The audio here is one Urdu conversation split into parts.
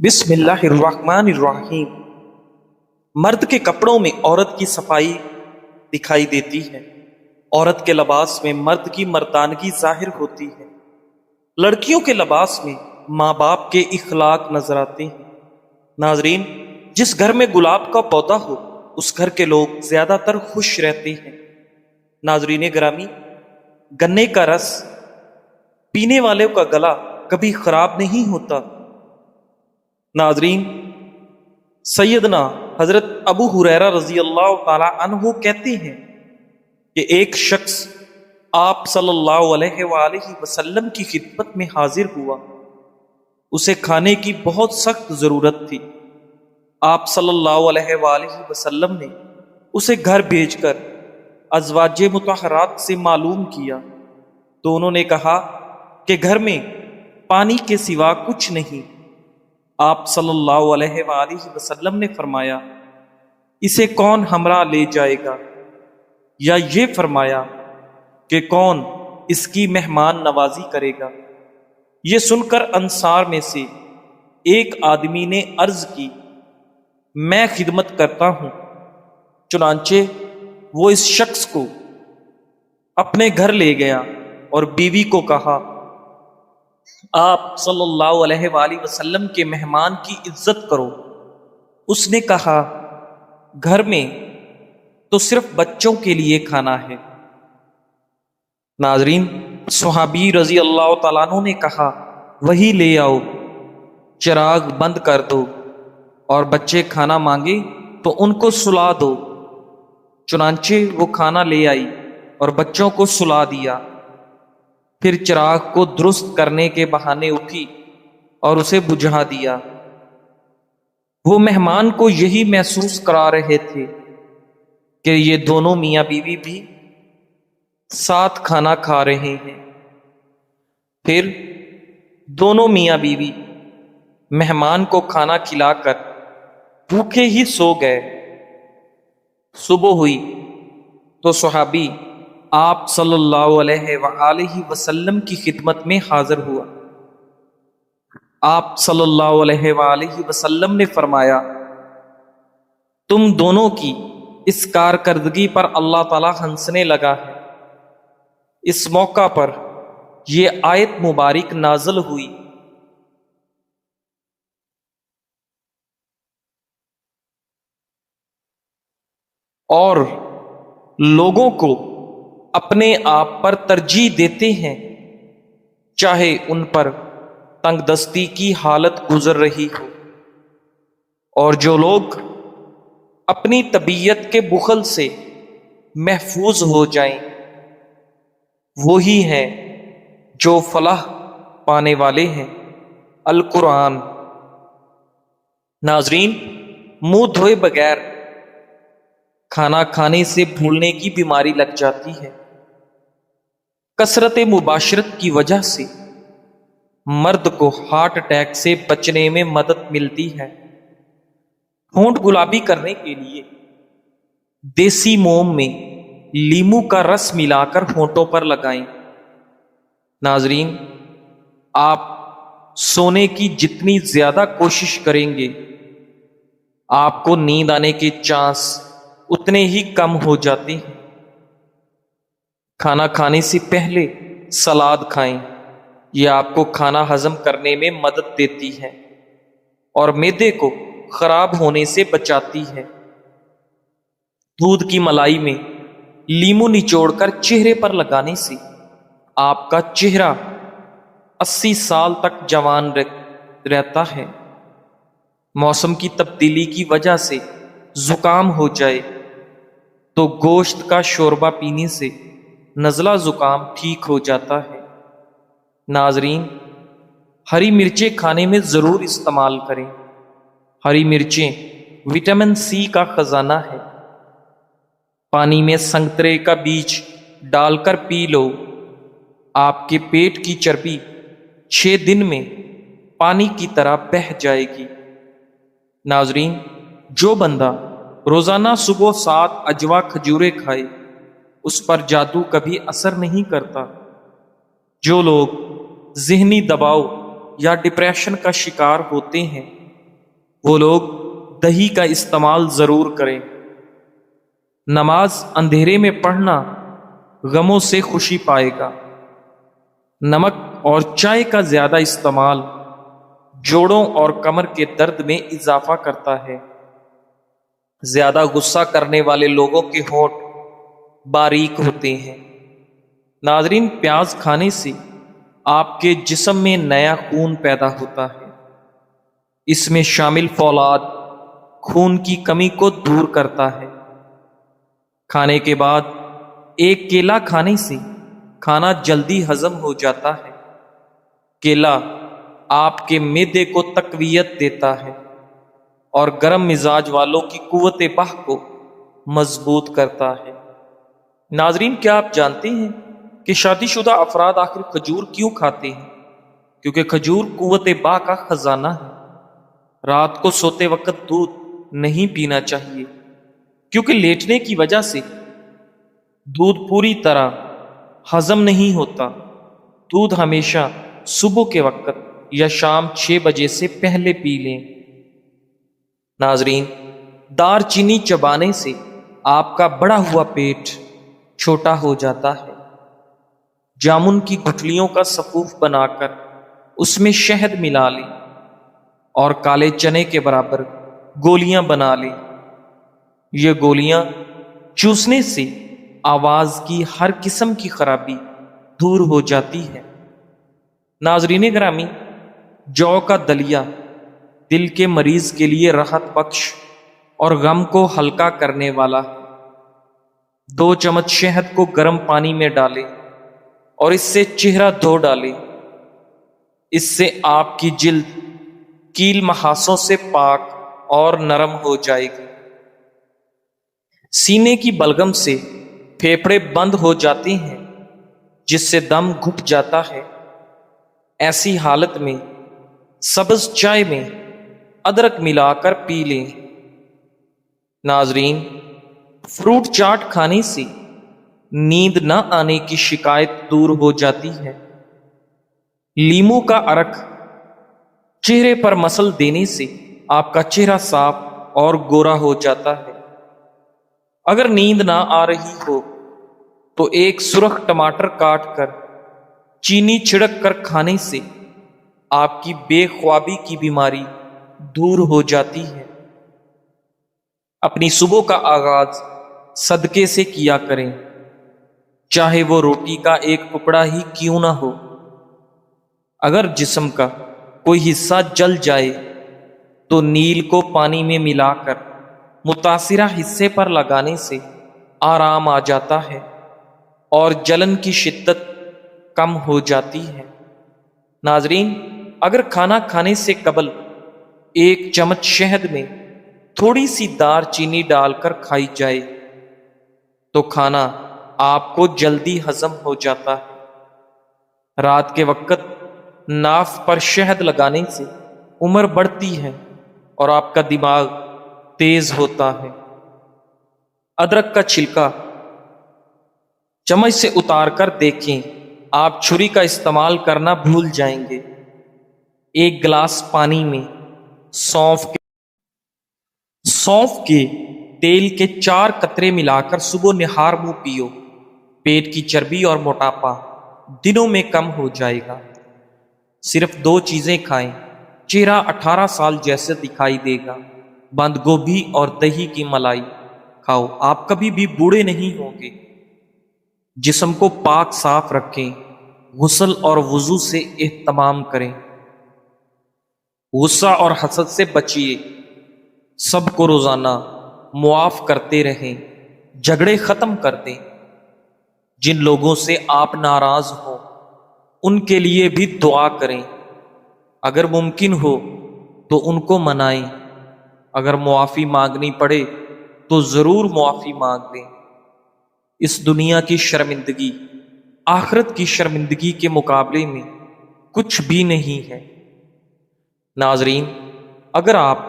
بسم اللہ الرحمن الرحیم۔ مرد کے کپڑوں میں عورت کی صفائی دکھائی دیتی ہے۔ عورت کے لباس میں مرد کی مردانگی ظاہر ہوتی ہے۔ لڑکیوں کے لباس میں ماں باپ کے اخلاق نظر آتے ہیں۔ ناظرین، جس گھر میں گلاب کا پودا ہو اس گھر کے لوگ زیادہ تر خوش رہتے ہیں۔ ناظرین گرامی، گنے کا رس پینے والوں کا گلا کبھی خراب نہیں ہوتا۔ ناظرین، سیدنا حضرت ابو ہریرہ رضی اللہ تعالی عنہ کہتے ہیں کہ ایک شخص آپ صلی اللہ علیہ وآلہ وسلم کی خدمت میں حاضر ہوا۔ اسے کھانے کی بہت سخت ضرورت تھی۔ آپ صلی اللہ علیہ وآلہ وسلم نے اسے گھر بھیج کر ازواج مطہرات سے معلوم کیا تو انہوں نے کہا کہ گھر میں پانی کے سوا کچھ نہیں۔ آپ صلی اللہ علیہ وآلہ وسلم نے فرمایا، اسے کون ہمراہ لے جائے گا؟ یا یہ فرمایا کہ کون اس کی مہمان نوازی کرے گا؟ یہ سن کر انصار میں سے ایک آدمی نے عرض کی، میں خدمت کرتا ہوں۔ چنانچہ وہ اس شخص کو اپنے گھر لے گیا اور بیوی کو کہا، آپ صلی اللہ علیہ وآلہ وسلم کے مہمان کی عزت کرو۔ اس نے کہا، گھر میں تو صرف بچوں کے لیے کھانا ہے۔ ناظرین، صحابی رضی اللہ تعالیٰ عنہ نے کہا، وہی لے آؤ، چراغ بند کر دو، اور بچے کھانا مانگے تو ان کو سلا دو۔ چنانچہ وہ کھانا لے آئی اور بچوں کو سلا دیا۔ پھر چراغ کو درست کرنے کے بہانے اٹھی اور اسے بجھا دیا۔ وہ مہمان کو یہی محسوس کرا رہے تھے کہ یہ دونوں میاں بیوی بھی ساتھ کھانا کھا رہے ہیں۔ پھر دونوں میاں بیوی مہمان کو کھانا کھلا کر بھوکے ہی سو گئے۔ صبح ہوئی تو صحابی آپ صلی اللہ علیہ وآلہ وسلم کی خدمت میں حاضر ہوا۔ آپ صلی اللہ علیہ وآلہ وسلم نے فرمایا، تم دونوں کی اس کارکردگی پر اللہ تعالیٰ ہنسنے لگا ہے۔ اس موقع پر یہ آیت مبارک نازل ہوئی، اور لوگوں کو اپنے آپ پر ترجیح دیتے ہیں، چاہے ان پر تنگ دستی کی حالت گزر رہی ہو۔ اور جو لوگ اپنی طبیعت کے بخل سے محفوظ ہو جائیں وہی ہیں جو فلاح پانے والے ہیں۔ القرآن۔ ناظرین، منہ دھوئے بغیر کھانا کھانے سے بھولنے کی بیماری لگ جاتی ہے۔ کثرت مباشرت کی وجہ سے مرد کو ہارٹ اٹیک سے بچنے میں مدد ملتی ہے۔ ہونٹ گلابی کرنے کے لیے دیسی موم میں لیمو کا رس ملا کر ہونٹوں پر لگائیں۔ ناظرین، آپ سونے کی جتنی زیادہ کوشش کریں گے آپ کو نیند آنے کے چانس اتنے ہی کم ہو جاتے ہیں۔ کھانا کھانے سے پہلے سلاد کھائیں، یہ آپ کو کھانا ہضم کرنے میں مدد دیتی ہے اور معدے کو خراب ہونے سے بچاتی ہے۔ دودھ کی ملائی میں لیمو نچوڑ کر چہرے پر لگانے سے آپ کا چہرہ 80 سال تک جوان رہتا ہے۔ موسم کی تبدیلی کی وجہ سے زکام ہو جائے تو گوشت کا شوربہ پینے سے نزلہ زکام ٹھیک ہو جاتا ہے۔ ناظرین، ہری مرچیں کھانے میں ضرور استعمال کریں۔ ہری مرچیں وٹامن سی کا خزانہ ہے۔ پانی میں سنترے کا بیج ڈال کر پی لو، آپ کے پیٹ کی چربی 6 دن میں پانی کی طرح بہہ جائے گی۔ ناظرین، جو بندہ روزانہ صبح 7 عجوا کھجوریں کھائے اس پر جادو کبھی اثر نہیں کرتا۔ جو لوگ ذہنی دباؤ یا ڈپریشن کا شکار ہوتے ہیں وہ لوگ دہی کا استعمال ضرور کریں۔ نماز اندھیرے میں پڑھنا غموں سے خوشی پائے گا۔ نمک اور چائے کا زیادہ استعمال جوڑوں اور کمر کے درد میں اضافہ کرتا ہے۔ زیادہ غصہ کرنے والے لوگوں کے ہونٹ باریک ہوتے ہیں۔ ناظرین، پیاز کھانے سے آپ کے جسم میں نیا خون پیدا ہوتا ہے۔ اس میں شامل فولاد خون کی کمی کو دور کرتا ہے۔ کھانے کے بعد ایک کیلا کھانے سے کھانا جلدی ہضم ہو جاتا ہے۔ کیلا آپ کے معدے کو تقویت دیتا ہے اور گرم مزاج والوں کی قوت بح کو مضبوط کرتا ہے۔ ناظرین، کیا آپ جانتے ہیں کہ شادی شدہ افراد آخر کھجور کیوں کھاتے ہیں؟ کیونکہ کھجور قوت بح کا خزانہ ہے۔ رات کو سوتے وقت دودھ نہیں پینا چاہیے، کیونکہ لیٹنے کی وجہ سے دودھ پوری طرح ہضم نہیں ہوتا۔ دودھ ہمیشہ صبح کے وقت یا شام 6 بجے سے پہلے پی لیں۔ ناظرین، دار چینی چبانے سے آپ کا بڑا ہوا پیٹ چھوٹا ہو جاتا ہے۔ جامن کی گٹھلیوں کا سفوف بنا کر اس میں شہد ملا لیں اور کالے چنے کے برابر گولیاں بنا لیں۔ یہ گولیاں چوسنے سے آواز کی ہر قسم کی خرابی دور ہو جاتی ہے۔ ناظرین گرامی، جو کا دلیا دل کے مریض کے لیے راحت بخش اور غم کو ہلکا کرنے والا ہے۔ 2 چمچ شہد کو گرم پانی میں ڈالیں اور اس سے چہرہ دھو ڈالیں۔ اس سے آپ کی جلد کیل محاسوں سے پاک اور نرم ہو جائے گی۔ سینے کی بلغم سے پھیپھڑے بند ہو جاتے ہیں، جس سے دم گھٹ جاتا ہے۔ ایسی حالت میں سبز چائے میں ادرک ملا کر پی لیں۔ ناظرین، فروٹ چاٹ کھانے سے نیند نہ آنے کی شکایت دور ہو جاتی ہے۔ لیموں کا عرق چہرے پر مسل دینے سے آپ کا چہرہ صاف اور گورا ہو جاتا ہے۔ اگر نیند نہ آ رہی ہو تو ایک سرخ ٹماٹر کاٹ کر چینی چھڑک کر کھانے سے آپ کی بے خوابی کی بیماری دور ہو جاتی ہے۔ اپنی صبح کا آغاز صدقے سے کیا کریں، چاہے وہ روٹی کا ایک ٹکڑا ہی کیوں نہ ہو۔ اگر جسم کا کوئی حصہ جل جائے تو نیل کو پانی میں ملا کر متاثرہ حصے پر لگانے سے آرام آ جاتا ہے اور جلن کی شدت کم ہو جاتی ہے۔ ناظرین، اگر کھانا کھانے سے قبل 1 چمچ شہد میں تھوڑی سی دار چینی ڈال کر کھائی جائے تو کھانا آپ کو جلدی ہضم ہو جاتا ہے۔ رات کے وقت ناف پر شہد لگانے سے عمر بڑھتی ہے اور آپ کا دماغ تیز ہوتا ہے۔ ادرک کا چھلکا چمچ سے اتار کر دیکھیں، آپ چھری کا استعمال کرنا بھول جائیں گے۔ 1 گلاس پانی میں سونف کے تیل کے 4 قطرے ملا کر صبح نہار منہ پیو۔ پیٹ کی چربی اور موٹاپا دنوں میں کم ہو جائے گا۔ صرف 2 چیزیں کھائیں، چہرہ 18 سال جیسے دکھائی دے گا۔ بند گوبھی اور دہی کی ملائی کھاؤ، آپ کبھی بھی بوڑھے نہیں ہوں گے۔ جسم کو پاک صاف رکھیں، غسل اور وضو سے اہتمام کریں۔ غصہ اور حسد سے بچیے، سب کو روزانہ معاف کرتے رہیں، جھگڑے ختم کر دیں۔ جن لوگوں سے آپ ناراض ہوں ان کے لیے بھی دعا کریں۔ اگر ممکن ہو تو ان کو منائیں۔ اگر معافی مانگنی پڑے تو ضرور معافی مانگ لیں۔ اس دنیا کی شرمندگی آخرت کی شرمندگی کے مقابلے میں کچھ بھی نہیں ہے۔ ناظرین، اگر آپ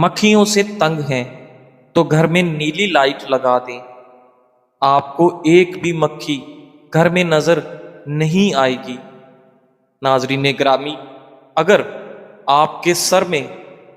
مکھیوں سے تنگ ہیں تو گھر میں نیلی لائٹ لگا دیں، آپ کو ایک بھی مکھی گھر میں نظر نہیں آئے گی۔ ناظرین گرامی، اگر آپ کے سر میں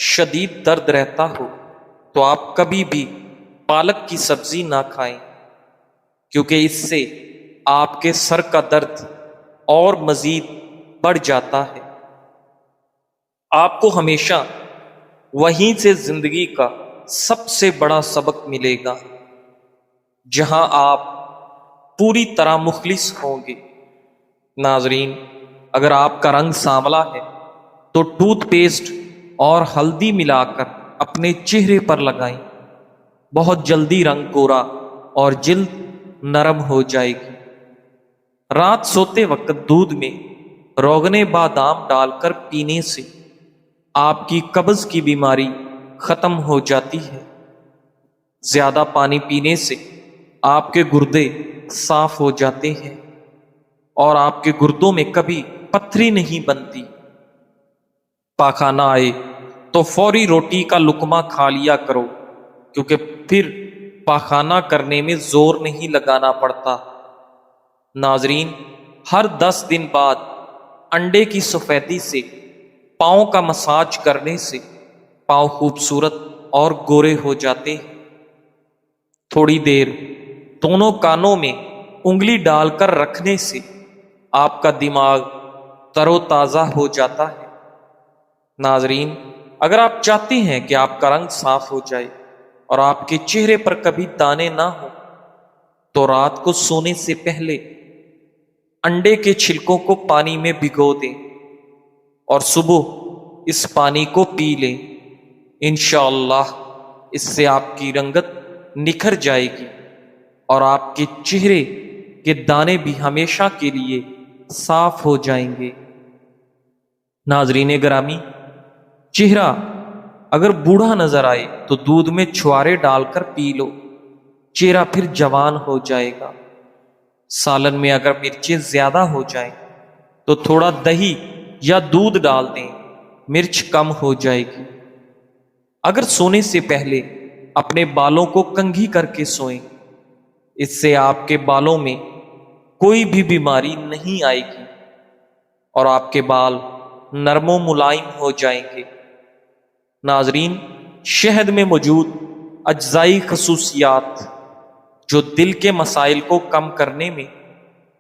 شدید درد رہتا ہو تو آپ کبھی بھی پالک کی سبزی نہ کھائیں، کیونکہ اس سے آپ کے سر کا درد اور مزید بڑھ جاتا ہے۔ آپ کو ہمیشہ وہیں سے زندگی کا سب سے بڑا سبق ملے گا جہاں آپ پوری طرح مخلص ہوں گے۔ ناظرین، اگر آپ کا رنگ سانولا ہے تو ٹوتھ پیسٹ اور ہلدی ملا کر اپنے چہرے پر لگائیں، بہت جلدی رنگ گورا اور جلد نرم ہو جائے گی۔ رات سوتے وقت دودھ میں روغن بادام ڈال کر پینے سے آپ کی قبض کی بیماری ختم ہو جاتی ہے۔ زیادہ پانی پینے سے آپ کے گردے صاف ہو جاتے ہیں اور آپ کے گردوں میں کبھی پتھری نہیں بنتی۔ پاخانہ آئے تو فوری روٹی کا لقمہ کھا لیا کرو، کیونکہ پھر پاخانہ کرنے میں زور نہیں لگانا پڑتا۔ ناظرین، ہر 10 دن بعد انڈے کی سفیدی سے پاؤں کا مساج کرنے سے پاؤں خوبصورت اور گورے ہو جاتے ہیں۔ تھوڑی دیر دونوں کانوں میں انگلی ڈال کر رکھنے سے آپ کا دماغ تر و تازہ ہو جاتا ہے۔ ناظرین، اگر آپ چاہتے ہیں کہ آپ کا رنگ صاف ہو جائے اور آپ کے چہرے پر کبھی دانے نہ ہوں تو رات کو سونے سے پہلے انڈے کے چھلکوں کو پانی میں بھگو دیں اور صبح اس پانی کو پی لیں۔ انشاءاللہ اس سے آپ کی رنگت نکھر جائے گی اور آپ کے چہرے کے دانے بھی ہمیشہ کے لیے صاف ہو جائیں گے۔ ناظرین گرامی، چہرہ اگر بوڑھا نظر آئے تو دودھ میں چھوارے ڈال کر پی لو، چہرہ پھر جوان ہو جائے گا۔ سالن میں اگر مرچیں زیادہ ہو جائیں تو تھوڑا دہی یا دودھ ڈال دیں، مرچ کم ہو جائے گی۔ اگر سونے سے پہلے اپنے بالوں کو کنگھی کر کے سوئیں، اس سے آپ کے بالوں میں کوئی بھی بیماری نہیں آئے گی اور آپ کے بال نرم و ملائم ہو جائیں گے۔ ناظرین، شہد میں موجود اجزائی خصوصیات جو دل کے مسائل کو کم کرنے میں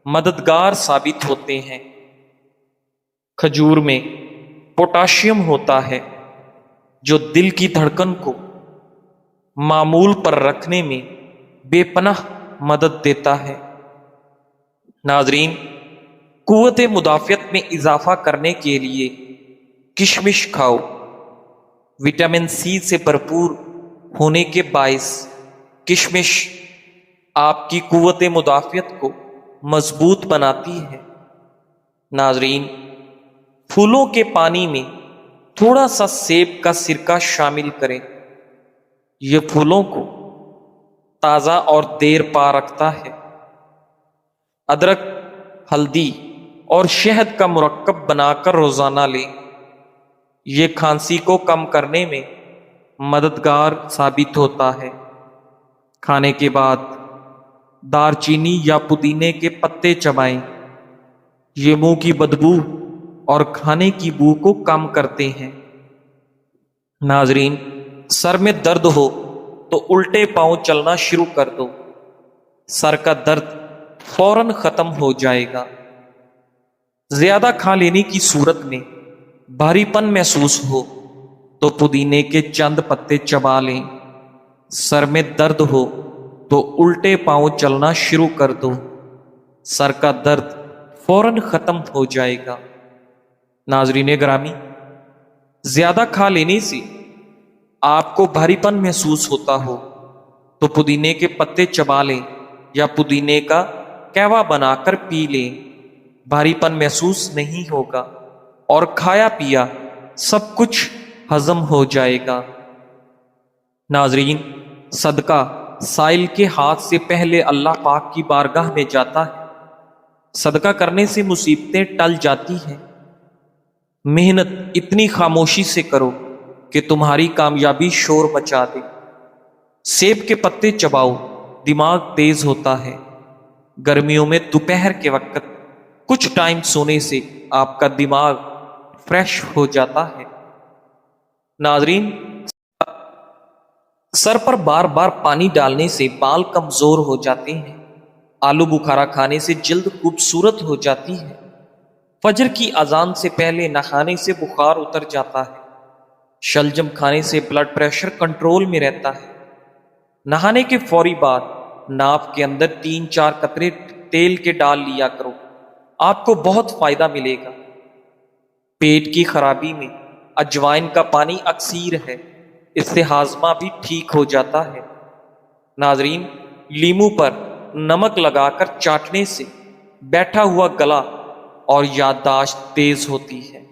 مددگار ثابت ہوتے ہیں۔ کھجور میں پوٹاشیم ہوتا ہے جو دل کی دھڑکن کو معمول پر رکھنے میں بے پناہ مدد دیتا ہے۔ ناظرین، قوت مدافعت میں اضافہ کرنے کے لیے کشمش کھاؤ۔ وٹامن سی سے بھرپور ہونے کے باعث کشمش آپ کی قوت مدافعت کو مضبوط بناتی ہے۔ ناظرین، پھولوں کے پانی میں تھوڑا سا سیب کا سرکہ شامل کریں، یہ پھولوں کو تازہ اور دیر پا رکھتا ہے۔ ادرک، ہلدی اور شہد کا مرکب بنا کر روزانہ لیں، یہ کھانسی کو کم کرنے میں مددگار ثابت ہوتا ہے۔ کھانے کے بعد دار چینی یا پودینے کے پتے چبائیں، یہ منہ کی بدبو اور کھانے کی بو کو کم کرتے ہیں۔ ناظرین، سر میں درد ہو تو الٹے پاؤں چلنا شروع کر دو، سر کا درد فوراً ختم ہو جائے گا۔ زیادہ کھا لینے کی صورت میں بھاری پن محسوس ہو تو پودینے کے چند پتے چبا لیں۔ سر میں درد ہو تو الٹے پاؤں چلنا شروع کر دو، سر کا درد فوراً ختم ہو جائے گا۔ ناظرین گرامی، زیادہ کھا لینے سے آپ کو بھاری پن محسوس ہوتا ہو تو پودینے کے پتے چبا لیں یا پودینے کا قہوہ بنا کر پی لیں، بھاری پن محسوس نہیں ہوگا اور کھایا پیا سب کچھ ہضم ہو جائے گا۔ ناظرین، صدقہ سائل کے ہاتھ سے پہلے اللہ پاک کی بارگاہ میں جاتا ہے۔ صدقہ کرنے سے مصیبتیں ٹل جاتی ہیں۔ محنت اتنی خاموشی سے کرو کہ تمہاری کامیابی شور مچا دے۔ سیب کے پتے چباؤ، دماغ تیز ہوتا ہے۔ گرمیوں میں دوپہر کے وقت کچھ ٹائم سونے سے آپ کا دماغ فریش ہو جاتا ہے۔ ناظرین، سر پر بار بار پانی ڈالنے سے بال کمزور ہو جاتے ہیں۔ آلو بخارا کھانے سے جلد خوبصورت ہو جاتی ہے۔ فجر کی اذان سے پہلے نہانے سے بخار اتر جاتا ہے۔ شلجم کھانے سے بلڈ پریشر کنٹرول میں رہتا ہے۔ نہانے کے فوری بعد ناف کے اندر 3-4 قطرے تیل کے ڈال لیا کرو، آپ کو بہت فائدہ ملے گا۔ پیٹ کی خرابی میں اجوائن کا پانی اکثیر ہے، اس سے ہاضمہ بھی ٹھیک ہو جاتا ہے۔ ناظرین، لیمو پر نمک لگا کر چاٹنے سے بیٹھا ہوا گلا اور یادداشت تیز ہوتی ہے۔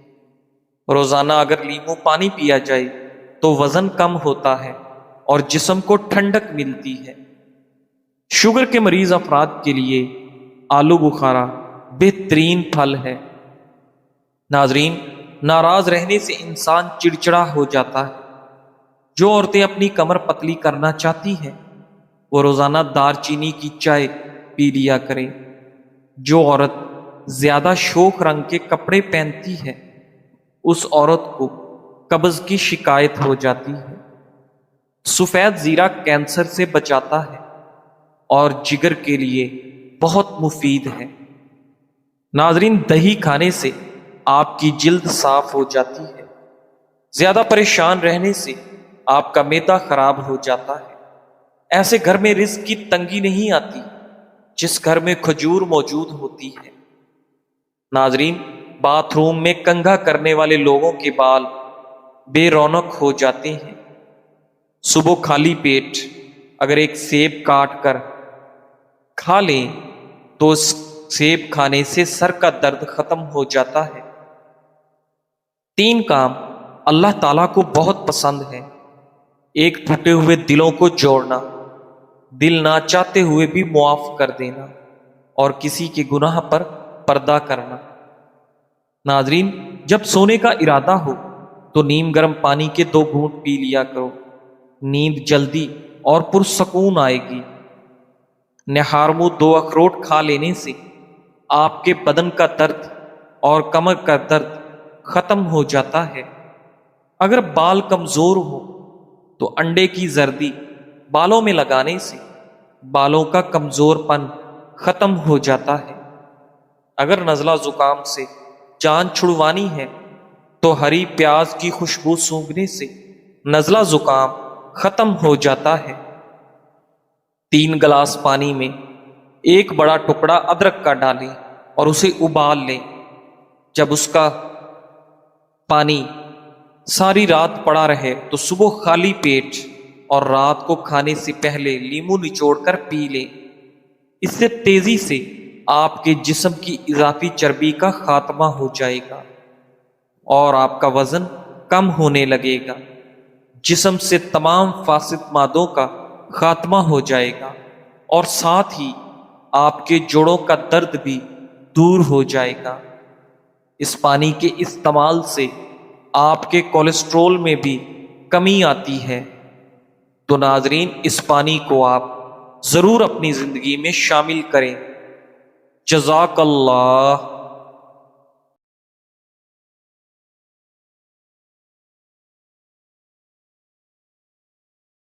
روزانہ اگر لیمو پانی پیا جائے تو وزن کم ہوتا ہے اور جسم کو ٹھنڈک ملتی ہے۔ شوگر کے مریض افراد کے لیے آلو بخارا بہترین پھل ہے۔ ناظرین، ناراض رہنے سے انسان چڑچڑا ہو جاتا ہے۔ جو عورتیں اپنی کمر پتلی کرنا چاہتی ہیں وہ روزانہ دار چینی کی چائے پی لیا کریں۔ جو عورت زیادہ شوخ رنگ کے کپڑے پہنتی ہے اس عورت کو قبض کی شکایت ہو جاتی ہے۔ سفید زیرہ کینسر سے بچاتا ہے اور جگر کے لیے بہت مفید ہے۔ ناظرین، دہی کھانے سے آپ کی جلد صاف ہو جاتی ہے۔ زیادہ پریشان رہنے سے آپ کا معدہ خراب ہو جاتا ہے۔ ایسے گھر میں رزق کی تنگی نہیں آتی جس گھر میں کھجور موجود ہوتی ہے۔ ناظرین، باتھ روم میں کنگھا کرنے والے لوگوں کے بال بے رونق ہو جاتے ہیں۔ صبح خالی پیٹ اگر ایک سیب کاٹ کر کھا لیں تو اس سیب کھانے سے سر کا درد ختم ہو جاتا ہے۔ 3 کام اللہ تعالیٰ کو بہت پسند ہے۔ ایک، ٹوٹے ہوئے دلوں کو جوڑنا، دل نہ چاہتے ہوئے بھی معاف کر دینا، اور کسی کے گناہ پر پردہ کرنا۔ ناظرین، جب سونے کا ارادہ ہو تو نیم گرم پانی کے 2 گھونٹ پی لیا کرو، نیند جلدی اور پرسکون آئے گی۔ نہار منہ 2 اخروٹ کھا لینے سے آپ کے بدن کا درد اور کمر کا درد ختم ہو جاتا ہے۔ اگر بال کمزور ہو تو انڈے کی زردی بالوں میں لگانے سے بالوں کا کمزور پن ختم ہو جاتا ہے۔ اگر نزلہ زکام سے جان چھڑوانی ہے تو ہری پیاز کی خوشبو سونگھنے سے نزلہ زکام ختم ہو جاتا ہے۔ 3 گلاس پانی میں 1 بڑا ٹکڑا ادرک کا ڈالیں اور اسے ابال لیں۔ جب اس کا پانی ساری رات پڑا رہے تو صبح خالی پیٹ اور رات کو کھانے سے پہلے لیمو نچوڑ کر پی لیں۔ اس سے تیزی سے آپ کے جسم کی اضافی چربی کا خاتمہ ہو جائے گا اور آپ کا وزن کم ہونے لگے گا۔ جسم سے تمام فاسد مادوں کا خاتمہ ہو جائے گا اور ساتھ ہی آپ کے جوڑوں کا درد بھی دور ہو جائے گا۔ اس پانی کے استعمال سے آپ کے کولیسٹرول میں بھی کمی آتی ہے۔ تو ناظرین، اس پانی کو آپ ضرور اپنی زندگی میں شامل کریں۔ جزاک اللہ۔